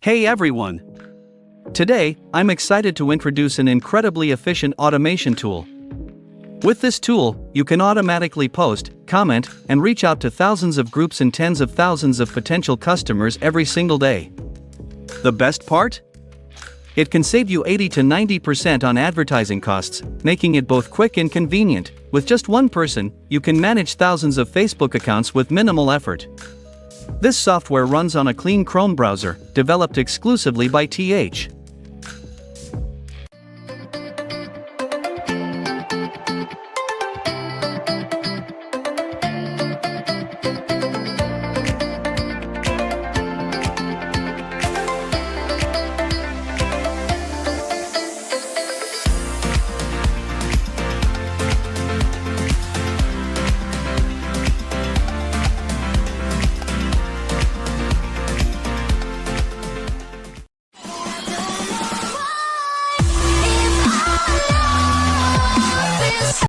Hey everyone! Today, I'm excited to introduce an incredibly efficient automation tool. With this tool, you can automatically post, comment, and reach out to thousands of groups and tens of thousands of potential customers every single day. The best part? It can save you 80 to 90% on advertising costs, making it both quick and convenient. With just one person, you can manage thousands of Facebook accounts with minimal effort. This software runs on a clean Chrome browser, developed exclusively by TH.